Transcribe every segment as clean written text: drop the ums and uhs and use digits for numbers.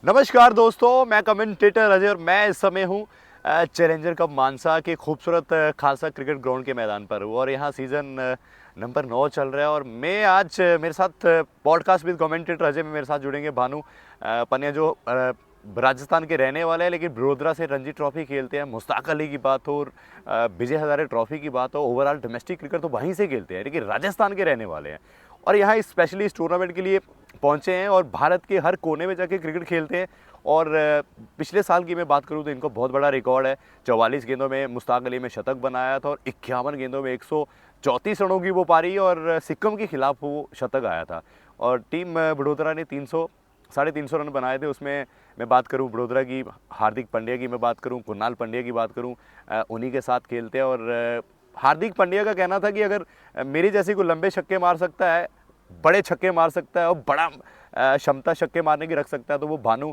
नमस्कार दोस्तों, मैं कमेंटेटर अजय और मैं इस समय हूँ चैलेंजर कप मानसा के खूबसूरत खालसा क्रिकेट ग्राउंड के मैदान पर हूँ और यहाँ सीज़न नंबर 9 चल रहा है और मैं आज मेरे साथ पॉडकास्ट विद कमेंटेटर अजय में मेरे साथ जुड़ेंगे भानु पनिया जो राजस्थान के रहने वाले हैं लेकिन बड़ोदरा से रणजी ट्रॉफी खेलते हैं। मुश्ताक अली की बात हो और विजय हजारे ट्रॉफी की बात हो, ओवरऑल डोमेस्टिक क्रिकेट तो वहीं से खेलते हैं लेकिन राजस्थान के रहने वाले हैं और यहाँ स्पेशली इस टूर्नामेंट के लिए पहुँचे हैं और भारत के हर कोने में जाके क्रिकेट खेलते हैं। और पिछले साल की मैं बात करूं तो इनको बहुत बड़ा रिकॉर्ड है। 44 गेंदों में मुश्ताक अली में शतक बनाया था और 51 गेंदों में 134 रनों की वो पारी और सिक्किम के खिलाफ वो शतक आया था। और टीम बड़ोदरा ने 300 रन बनाए थे। उसमें मैं बात करूं बड़ोदरा की, हार्दिक पांड्या की मैं बात करूं, कुणाल पांड्या की बात करूं, उन्हीं के साथ खेलते हैं। और हार्दिक पांड्या का कहना था कि अगर मेरी जैसी को लंबे छक्के मार सकता है, बड़े छक्के मार सकता है और बड़ा क्षमता छक्के मारने की रख सकता है तो वो भानु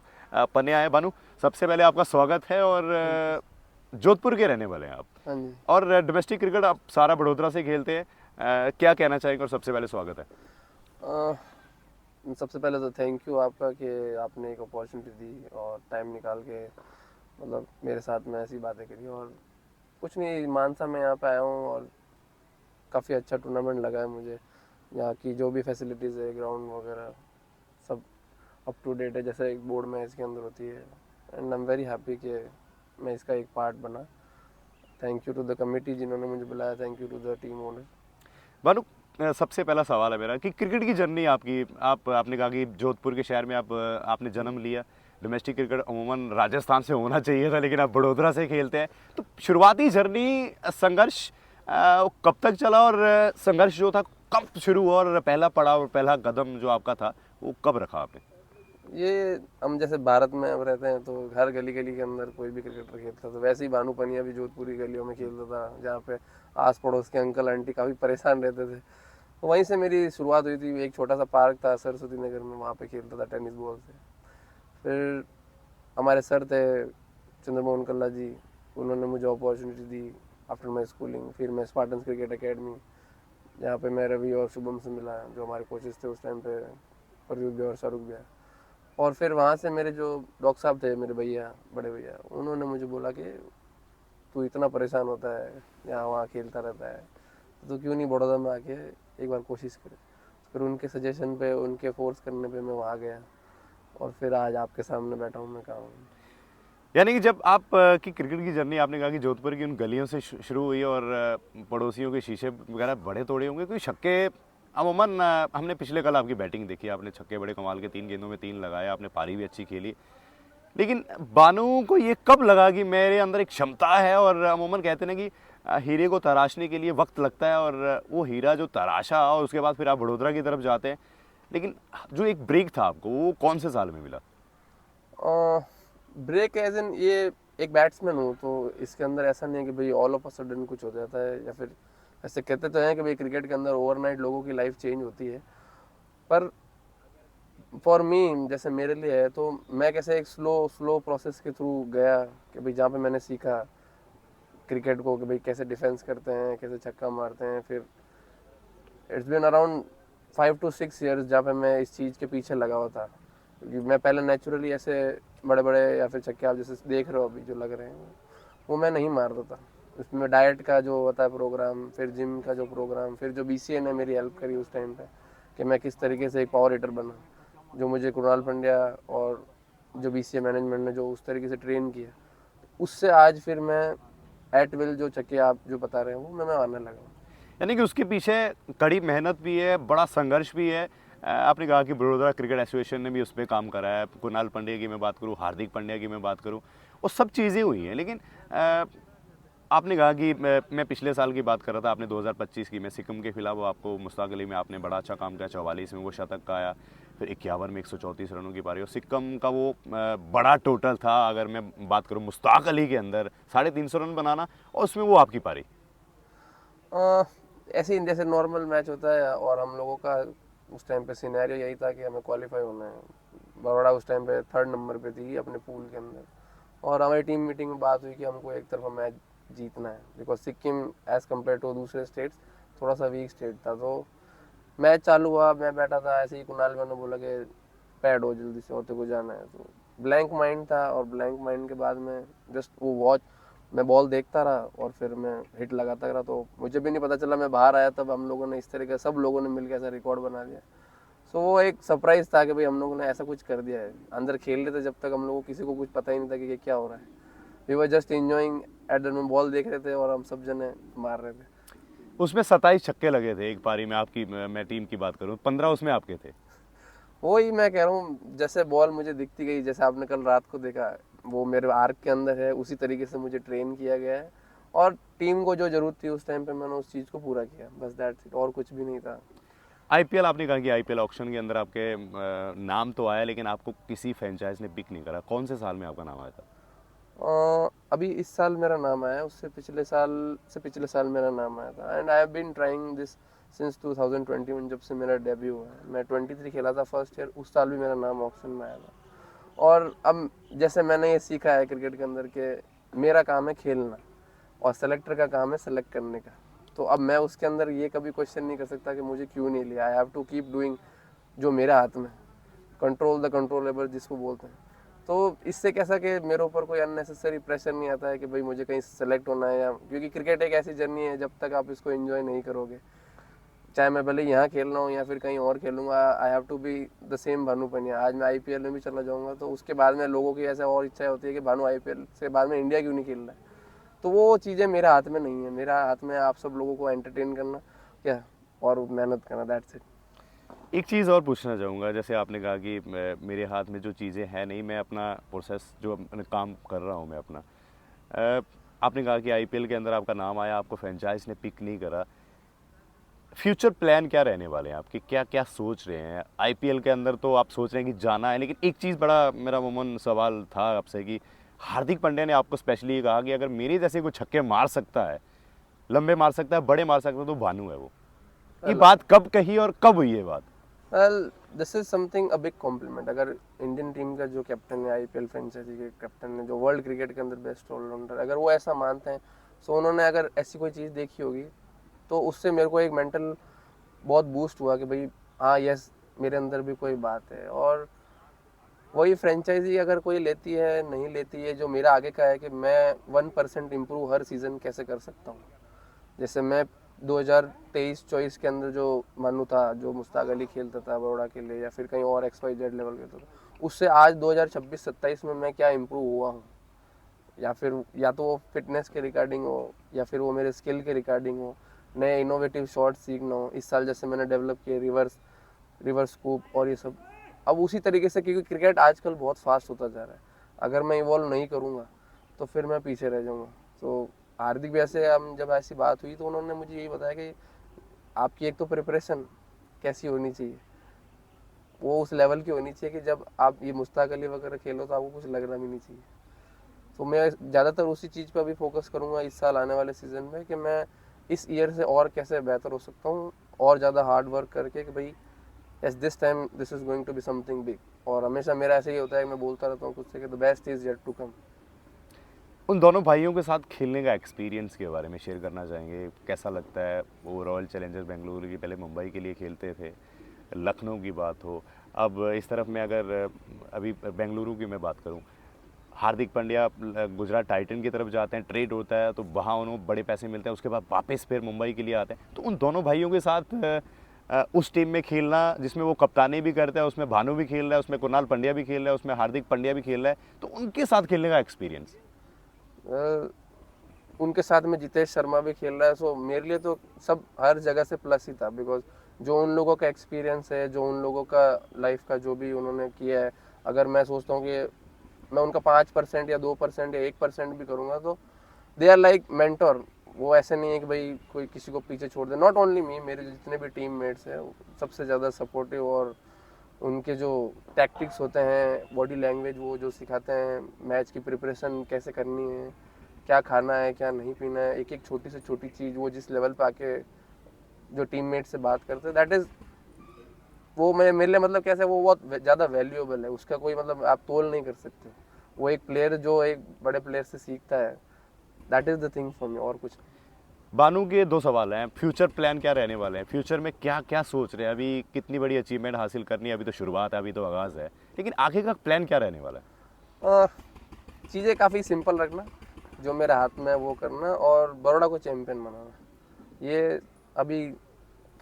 पन्या है। भानु, सबसे पहले आपका स्वागत है। और थैंक यू। जोधपुर के रहने वाले हैं आप हाँ जी। और डोमेस्टिक क्रिकेट आप सारा बड़ोदरा से खेलते हैं। क्या कहना चाहेंगे? और सबसे पहले स्वागत है। अ, सबसे पहले तो थैंक यू आपका कि आपने एक अपॉर्चुनिटी दी और टाइम निकाल के मतलब मेरे साथ में ऐसी बातें करी। और कुछ नहीं, मानसा में यहाँ पे आया हूँ और काफ़ी अच्छा टूर्नामेंट लगा है मुझे। यहाँ की जो भी फैसिलिटीज़ है, ग्राउंड वगैरह सब अप टू डेट है, जैसे एक बोर्ड मैच के अंदर होती है। And I am very happy कि मैं इसका एक पार्ट बना। Thank you to the committee जिन्होंने मुझे बुलाया, thank you to the team owner. Bhanu, सबसे पहला सवाल है मेरा कि क्रिकेट की जर्नी आपकी, आपने कहा कि जोधपुर के शहर में आपने जन्म लिया। डोमेस्टिक क्रिकेट अमूमन राजस्थान से होना चाहिए था लेकिन आप बड़ोदरा से खेलते हैं, तो शुरुआती जर्नी, संघर्ष कब तक चला और संघर्ष जो था कब शुरू हुआ और पहला पड़ाव, पहला कदम जो आपका था वो कब रखा आपने? ये हम जैसे भारत में अब रहते हैं तो हर गली गली के अंदर कोई भी क्रिकेटर खेलता था। वैसे ही भानु पनिया भी जोधपुरी गलियों में खेलता था, जहाँ पे आस पड़ोस के अंकल आंटी काफ़ी परेशान रहते थे। तो वहीं से मेरी शुरुआत हुई थी। एक छोटा सा पार्क था सरस्वती नगर में, वहाँ पे खेलता था टेनिस बॉल से। फिर हमारे सर थे चंद्रमोहन कल्ला जी, उन्होंने मुझे opportunity the after my schooling. फिर मैं स्पार्टन्स क्रिकेट एकेडमी, जहाँ पे मैं रवि और शुभम से मिला, जो हमारे कोचेस थे उस टाइम पे, प्रदीप भैया और शाहरुख भैया। और फिर वहाँ से मेरे जो डॉक्टर साहब थे, मेरे भैया, बड़े भैया, उन्होंने मुझे बोला कि तू इतना परेशान होता है, यहाँ वहाँ खेलता रहता है, तो क्यों नहीं बड़ौदा में आके एक बार कोशिश करे। फिर उनके सजेशन पे, उनके फोर्स करने पे मैं वहाँ गया और फिर आज आपके सामने बैठा हूँ मैं, कहा हूँ। यानी कि जब आप की क्रिकेट की जर्नी, आपने कहा कि जोधपुर की उन गलियों से शुरू हुई और पड़ोसियों के शीशे वगैरह बड़े तोड़े होंगे, क्योंकि छक्के अमूमन हमने पिछले कल आपकी बैटिंग देखी, आपने छक्के बड़े कमाल के 3 गेंदों में 3 लगाए, आपने पारी भी अच्छी खेली। लेकिन बानू को ये कब लगा कि मेरे अंदर एक क्षमता है? और अमूमन कहते हैं ना कि हीरे को तराशने के लिए वक्त लगता है और वो हीरा जो तराशा और उसके बाद फिर आप बड़ोदरा की तरफ जाते हैं, लेकिन जो एक ब्रेक था आपको वो कौन से साल में मिला? ब्रेक एज इन ये, एक बैट्समैन हूँ तो इसके अंदर ऐसा नहीं है कि भाई ऑल ऑफ अ सडन कुछ हो जाता है, या फिर ऐसे कहते तो हैं कि भाई क्रिकेट के अंदर ओवरनाइट लोगों की लाइफ चेंज होती है। पर फॉर मी, जैसे मेरे लिए है, तो मैं कैसे एक स्लो स्लो प्रोसेस के थ्रू गया कि भाई जहाँ पे मैंने सीखा क्रिकेट को कि भाई कैसे डिफेंस करते हैं, कैसे छक्का मारते हैं। फिर it's been around 5 to 6 years जहाँ पे मैं इस चीज़ के पीछे लगा हुआ था, क्योंकि मैं पहले नेचुरली ऐसे बड़े बड़े या फिर छक्के आप जैसे देख रहे हो अभी जो लग रहे हैं, वो मैं नहीं मारता था। उसमें डाइट का जो होता है प्रोग्राम, फिर जिम का जो प्रोग्राम, फिर जो BCA ने मेरी हेल्प करी उस टाइम पे कि मैं किस तरीके से एक पावर हिटर बना, जो मुझे कुणाल पांड्या और जो BCA मैनेजमेंट ने जो उस तरीके से ट्रेन किया, उससे आज फिर मैं एट विल जो छक्के आप जो बता रहे हैं वो मैं मारने लगा हूँ। यानी कि उसके पीछे कड़ी मेहनत भी है, बड़ा संघर्ष भी है। आपने कहा कि बड़ोदरा क्रिकेट एसोसिएशन ने भी उस पर काम करा है। कुणाल पांड्या की मैं बात करूँ, हार्दिक पांड्या की मैं बात करूँ, वो सब चीज़ें हुई हैं। लेकिन आपने कहा कि मैं पिछले साल की बात कर रहा था, आपने 2025 की में सिक्किम के खिलाफ आपको मुश्ताक अली में आपने बड़ा अच्छा काम किया। 44 में वो शतक का आया, फिर 51 में 134 रनों की पारी। और सिक्किम का वो बड़ा टोटल था, अगर मैं बात करूँ मुश्ताक अली के अंदर 350 रन बनाना और उसमें वो आपकी पारी। अ, ऐसे ही जैसे नॉर्मल मैच होता है, और हम लोगों का उस टाइम पे सिनेरियो यही था कि हमें क्वालिफाई होना है। बड़ौदा उस टाइम पे 3rd नंबर पे थी अपने पूल के अंदर, और हमारी टीम मीटिंग में बात हुई कि हमको एक तरफा मैच जीतना है, because Sikkim as compared to दूसरे स्टेट्स थोड़ा सा वीक स्टेट था। तो मैच चालू हुआ, मैं बैठा था ऐसे ही, कुणाल मैंने बोला कि पैड हो जल्दी से और तेरे को जाना है। तो ब्लैंक माइंड था, और ब्लैंक माइंड के बाद में जस्ट वो वॉच, मैं बॉल देखता रहा और फिर मैं हिट लगाता रहा, तो मुझे भी नहीं पता चला मैं बाहर आया तब हम लोगों ने इस तरीके सब लोगों ने मिलकर ऐसा रिकॉर्ड बना दिया। सो वो एक सरप्राइज था कि भाई हम लोगों ने ऐसा कुछ कर दिया है। अंदर खेल रहे थे जब तक हम लोगों को किसी को कुछ पता ही नहीं था कि ये क्या हो रहा है। We were just enjoying at the में बॉल देख रहे थे और हम सब जने मार रहे थे। उसमें 27 छक्के लगे थे एक पारी में आपकी, मैं टीम की बात करूं 15 उसमें आपके थे। वही मैं कह रहा हूँ, जैसे बॉल मुझे दिखती गई, जैसे आपने कल रात को देखा, वो मेरे आर्क के अंदर है, उसी तरीके से मुझे ट्रेन किया गया है और टीम को जो जरूरत थी उस टाइम पे मैंने उस चीज़ को पूरा किया, बस दैट्स इट, और कुछ भी नहीं था। आईपीएल, आपने कहा कि आईपीएल ऑक्शन के अंदर आपके नाम तो आया, लेकिन आपको किसी फ्रेंचाइज ने पिक नहीं करा। कौन से साल में आपका नाम आया था? अभी इस साल मेरा नाम आया, उससे पिछले साल मेरा नाम आया था। And I have been trying this since 2021, जब से मेरा डेब्यू हुआ है। मैं 23 खेला था फर्स्ट ईयर, उस साल भी मेरा नाम ऑक्शन में आया था। और अब जैसे मैंने ये सीखा है क्रिकेट के अंदर के मेरा काम है खेलना और सेलेक्टर का काम है सेलेक्ट करने का, तो अब मैं उसके अंदर ये कभी क्वेश्चन नहीं कर सकता कि मुझे क्यों नहीं लिया। I have to keep doing जो मेरे हाथ में, कंट्रोल द कंट्रोलेबल जिसको बोलते हैं। तो इससे कैसा कि मेरे ऊपर कोई अननेसेसरी प्रेशर नहीं आता है कि भाई मुझे कहीं सेलेक्ट होना है, या क्योंकि क्रिकेट एक ऐसी जर्नी है जब तक आप इसको एंजॉय नहीं करोगे, चाहे मैं भले यहाँ खेल रहा हूँ या फिर कहीं और खेलूंगा, I have to be the same Bhanu Pandya. आज मैं आईपीएल में भी चला जाऊंगा तो उसके बाद में लोगों की ऐसा और इच्छा होती है कि भानु आईपीएल से बाद में इंडिया क्यों नहीं खेल रहा है। तो वो चीज़ें मेरे हाथ में नहीं है। मेरा हाथ में आप सब लोगों को एंटरटेन करना क्या और मेहनत करना, दैट्स इट। एक चीज़ और पूछना चाहूँगा, जैसे आपने कहा कि मेरे हाथ में जो चीज़ें हैं नहीं, मैं अपना प्रोसेस जो मैं काम कर रहा हूँ मैं अपना, आपने कहा कि आईपीएल के अंदर आपका नाम आया, आपको फ्रेंचाइज ने पिक नहीं करा। फ्यूचर प्लान क्या रहने वाले हैं आपके? क्या क्या सोच रहे हैं? आईपीएल के अंदर तो आप सोच रहे हैं कि जाना है, लेकिन एक चीज़ बड़ा मेरा अमूमन सवाल था आपसे कि हार्दिक पांड्या ने आपको स्पेशली कहा कि अगर मेरे जैसे कोई छक्के मार सकता है, लंबे मार सकता है, बड़े मार सकता है, तो भानु है वो। ये बात कब कही और कब हुई ये बात? Well, this is something a big complement. अगर इंडियन टीम का जो कैप्टन है, आईपीएल फ्रेंचाइजी के कैप्टन है, जो वर्ल्ड क्रिकेट के अंदर बेस्ट ऑलराउंडर, अगर वो ऐसा मानते हैं, सो उन्होंने अगर ऐसी कोई चीज़ देखी होगी तो उससे मेरे को एक मेंटल बहुत बूस्ट हुआ कि भाई हाँ यस, मेरे अंदर भी कोई बात है। और वही फ्रेंचाइजी अगर कोई लेती है नहीं लेती है, जो मेरा आगे का है कि मैं 1% इम्प्रूव हर सीज़न कैसे कर सकता हूँ। जैसे मैं 2023-24 के अंदर जो मानू था, जो मुश्ताक अली खेलता था बड़ौदा के लिए या फिर कहीं और XYZ लेवल खेलता था, उससे आज 2026-27 में मैं क्या इम्प्रूव हुआ हूँ, या फिर या तो वो फिटनेस के रिगार्डिंग हो या फिर वो मेरे स्किल के रिगार्डिंग हो, नए इनोवेटिव शॉट सीखना हो। इस साल जैसे मैंने डेवलप किए रिवर्स स्कूप और ये सब, अब उसी तरीके से, क्योंकि क्रिकेट आजकल बहुत फास्ट होता जा रहा है, अगर मैं इवॉल्व नहीं करूँगा तो फिर मैं पीछे रह जाऊँगा। तो हार्दिक भी ऐसे, हम जब ऐसी बात हुई तो उन्होंने मुझे यही बताया कि आपकी एक तो प्रिपरेशन कैसी होनी चाहिए, वो उस लेवल की होनी चाहिए कि जब आप ये मुश्ताक अली वगैरह खेलो तो आपको कुछ लगना भी नहीं चाहिए। तो मैं ज़्यादातर उसी चीज़ पर अभी फोकस करूँगा इस साल आने वाले सीज़न में कि मैं इस ईयर से और कैसे बेहतर हो सकता हूँ, और ज़्यादा हार्ड वर्क करके कि भाई yes this time this is going to be something big. और हमेशा मेरा ऐसा ही होता है कि मैं बोलता रहता हूँ खुद से कि the best is yet to come. उन दोनों भाइयों के साथ खेलने का एक्सपीरियंस के बारे में शेयर करना चाहेंगे? कैसा लगता है? वो रॉयल चैलेंजर्स बेंगलुरु की, पहले मुंबई के लिए खेलते थे, लखनऊ की बात हो, अब इस तरफ में अगर अभी बेंगलुरु की मैं बात करूं, हार्दिक पांड्या गुजरात टाइटन की तरफ जाते हैं, ट्रेड होता है तो वहाँ उन्हें बड़े पैसे मिलते हैं, उसके बाद वापस फिर मुंबई के लिए आते हैं। तो उन दोनों भाइयों के साथ उस टीम में खेलना जिसमें वो कप्तानी भी करता है, उसमें भानु भी खेल रहा है, उसमें कुणाल पांड्या भी खेल रहा है, उसमें हार्दिक पांड्या भी खेल रहा है, तो उनके साथ खेलने का एक्सपीरियंस? उनके साथ में जितेश शर्मा भी खेल रहा है, सो मेरे लिए तो सब हर जगह से प्लस ही था। बिकॉज जो उन लोगों का एक्सपीरियंस है, जो उन लोगों का लाइफ का जो भी उन्होंने किया है, अगर मैं सोचता हूँ कि मैं उनका 5% या 2% या 1% भी करूँगा तो दे आर लाइक मेंटोर। वो ऐसे नहीं है कि भाई कोई किसी को पीछे छोड़ दे। नॉट ओनली मी, मेरे जितने भी टीम मेट्स हैं सबसे ज़्यादा सपोर्टिव, और उनके जो टैक्टिक्स होते हैं, बॉडी लैंग्वेज, वो जो सिखाते हैं, मैच की प्रिपरेशन कैसे करनी है, क्या खाना है क्या नहीं पीना है, एक एक छोटी से छोटी चीज़, वो जिस लेवल पे आके जो टीममेट से बात करते हैं, दैट इज़ वो मैं मेरे लिए मतलब कैसे वो बहुत ज़्यादा वैल्यूएबल है। उसका कोई मतलब आप तोल नहीं कर सकते। वो एक प्लेयर जो एक बड़े प्लेयर से सीखता है, that is the thing for me, और कुछ नहीं। बानू के दो सवाल हैं। फ्यूचर प्लान क्या रहने वाले हैं? फ्यूचर में क्या क्या सोच रहे हैं? अभी कितनी बड़ी अचीवमेंट हासिल करनी है? अभी तो शुरुआत है, अभी तो आगाज़ है, लेकिन आगे का प्लान क्या रहने वाला है? चीज़ें काफ़ी सिंपल रखना, जो मेरे हाथ में है वो करना, और बड़ौदा को चैंपियन बनाना। ये अभी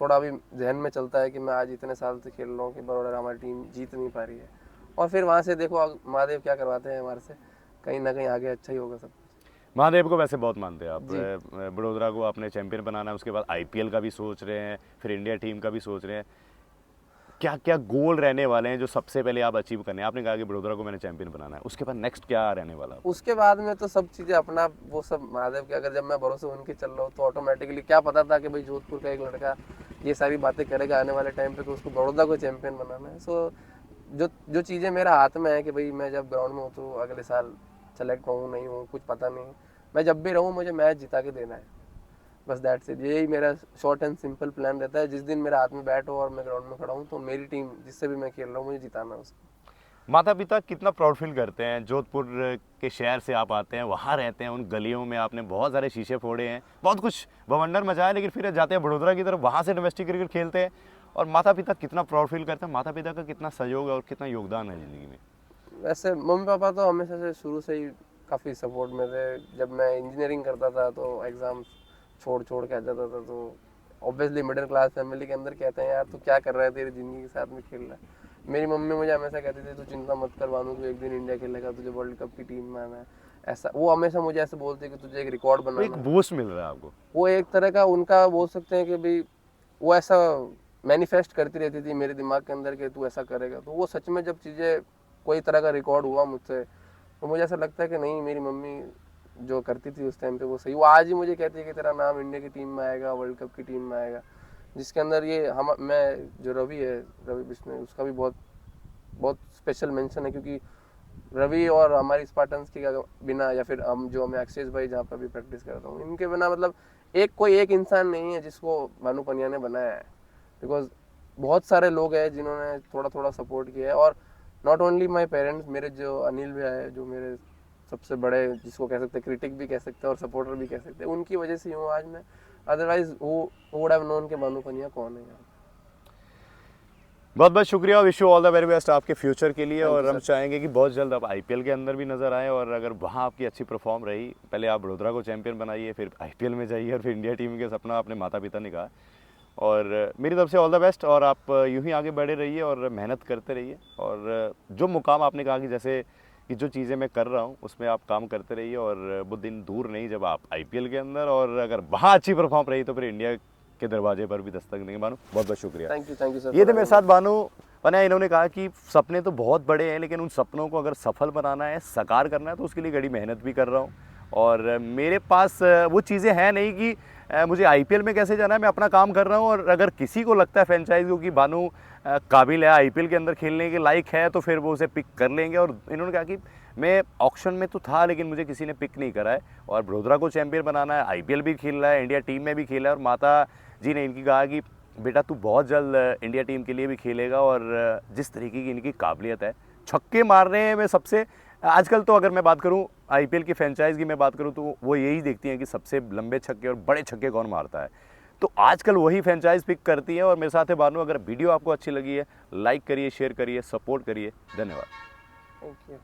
थोड़ा अभी जहन में चलता है कि मैं आज इतने साल से खेल रहा हूँ कि बड़ौदा हमारी टीम जीत नहीं पा रही है, और फिर वहाँ से देखो महादेव क्या करवाते हैं हमारे से, कहीं ना कहीं आगे अच्छा ही होगा सब। महादेव को वैसे बहुत मानते हैं आप। जी। बड़ोदरा को आपने चैंपियन बनाना है, उसके बाद आईपीएल का भी सोच रहे हैं, फिर इंडिया टीम का भी सोच रहे हैं। क्या क्या गोल रहने वाले हैं जो सबसे पहले आप अचीव करने हैं? आपने कहा कि बड़ोदरा को मैंने चैंपियन बनाना है, उसके बाद नेक्स्ट क्या रहने वाला? उसके बाद में तो सब चीज़ें अपना वो सब महादेव के, अगर जब मैं भरोसे उनके चल रहा हूँ तो ऑटोमेटिकली क्या पता था कि भाई जोधपुर का एक लड़का ये सारी बातें करेगा आने वाले टाइम पे, तो उसको बड़ौदा को चैंपियन बनाना है। सो जो जो चीज़ें मेरा हाथ में है कि भाई मैं जब ग्राउंड में हूँ तो अगले साल सेलेक्ट हूँ नहीं हूँ कुछ पता नहीं, मैं जब भी रहूँ मुझे मैच जिता के देना है, बस दैट्स इट। यही मेरा शॉर्ट एंड सिंपल प्लान रहता है। जिस दिन मेरे हाथ में बैट हो और मैं ग्राउंड में खड़ा हूँ तो मेरी टीम जिससे भी मैं खेल रहा हूँ मुझे जिताना है उसको। माता पिता कितना प्राउड फील करते हैं? जोधपुर के शहर से आप आते हैं, वहाँ रहते हैं, उन गलियों में आपने बहुत सारे शीशे फोड़े हैं, बहुत कुछ बवंडर मचा है, लेकिन फिर जाते हैं बड़ोदरा की तरफ, वहाँ से डोमेस्टिक क्रिकेट खेलते हैं, और माता पिता कितना प्राउड फील करते हैं? माता पिता का कितना सहयोग और कितना योगदान है ज़िंदगी में? वैसे मम्मी पापा तो हमेशा से शुरू से ही काफ़ी सपोर्ट में थे। जब मैं इंजीनियरिंग करता था तो एग्ज़ाम छोड़ छोड़ के आ जाता था, तो ऑब्वियसली मिडिल क्लास फैमिली के अंदर कहते हैं यार तू क्या कर रहा है, तेरी ज़िंदगी के साथ में खेल रहा है। मेरी मम्मी मुझे हमेशा कहती थी तू चिंता मत कर बानू, तू एक दिन इंडिया खेलेगा, तुझे वर्ल्ड कप की टीम में आना है। ऐसा वो हमेशा मुझे ऐसे बोलते कि तुझे एक रिकॉर्ड तो बनाना एक है। बूस्ट मिल रहा है आपको? वो एक तरह का उनका बोल सकते हैं कि भाई वो ऐसा मैनिफेस्ट करती रहती थी मेरे दिमाग के अंदर कि तू ऐसा करेगा, तो वो सच में जब चीज़ें कोई तरह का रिकॉर्ड हुआ मुझसे तो मुझे ऐसा लगता है कि नहीं, मेरी मम्मी जो करती थी उस टाइम पे वो सही। वो आज ही मुझे कहती है कि तेरा नाम इंडिया की टीम में आएगा, वर्ल्ड कप की टीम में आएगा, जिसके अंदर ये हम मैं जो रवि है, रवि बिश्नोई, उसका भी बहुत बहुत स्पेशल मेंशन है, क्योंकि रवि और हमारी स्पार्टन्स की बिना, या फिर हम जो मैं अक्षेश भाई जहाँ पर भी प्रैक्टिस करता हूँ, इनके बिना मतलब कोई एक इंसान नहीं है जिसको भानु पनिया ने बनाया है। बिकॉज बहुत सारे लोग हैं जिन्होंने थोड़ा थोड़ा सपोर्ट किया है, और नॉट ओनली माई पेरेंट्स, मेरे जो अनिल भैया है जो मेरे सबसे बड़े जिसको कह सकते हैं क्रिटिक भी कह सकते हैं और सपोर्टर भी कह सकते हैं, उनकी वजह से हूँ आज मैं। अदरवाइज वो वुड हैव नोन के भानु पनिया कौन है यार। बहुत बहुत शुक्रिया, wish you all the very best आपके फ्यूचर के लिए। Thank you, और हम sir. चाहेंगे कि बहुत जल्द आप आईपीएल के अंदर भी नज़र आए, और अगर वहाँ आपकी अच्छी परफॉर्म रही, पहले आप बड़ोदरा को चैंपियन बनाइए, फिर आईपीएल में जाइए, और फिर इंडिया टीम के सपना अपने माता पिता ने कहा। और मेरी तरफ से ऑल द बेस्ट, और आप यूं ही आगे बढ़े रहिए और मेहनत करते रहिए, और जो मुकाम आपने कहा कि जैसे कि जो चीज़ें मैं कर रहा हूँ उसमें आप काम करते रहिए, और वो दिन दूर नहीं जब आप आईपीएल के अंदर, और अगर वहाँ अच्छी परफॉर्म रही तो फिर इंडिया के दरवाजे पर भी दस्तक देंगे। बानू, बहुत बहुत शुक्रिया। Thank you sir. ये थे मेरे साथ बानू पनिया। इन्होंने कहा कि सपने तो बहुत बड़े हैं, लेकिन उन सपनों को अगर सफल बनाना है, साकार करना है, तो उसके लिए कड़ी मेहनत भी कर रहा हूँ। और मेरे पास वो चीज़ें हैं नहीं कि मुझे आईपीएल में कैसे जाना है, मैं अपना काम कर रहा हूँ। और अगर किसी को लगता है फ्रेंचाइज को कि बानू काबिल है, आईपीएल के अंदर खेलने के लायक है, तो फिर वो उसे पिक कर लेंगे। और इन्होंने कहा कि मैं ऑक्शन में तो था, लेकिन मुझे किसी ने पिक नहीं करा है, और बड़ोदरा को चैंपियन बनाना है, आईपीएल भी खेल रहा है, इंडिया टीम में भी खेला है। और माता जी ने इनकी कहा कि बेटा तू बहुत जल्द इंडिया टीम के लिए भी खेलेगा, और जिस तरीके की इनकी काबिलियत है, छक्के मारने में सबसे आजकल तो अगर मैं बात करूं आईपीएल की फ्रेंचाइज की मैं बात करूं, तो वो यही देखती हैं कि सबसे लंबे छक्के और बड़े छक्के कौन मारता है, तो आजकल वही फ्रेंचाइज पिक करती है। और मेरे साथ है बानू। अगर वीडियो आपको अच्छी लगी है, लाइक करिए, शेयर करिए, सपोर्ट करिए। धन्यवाद। Thank you.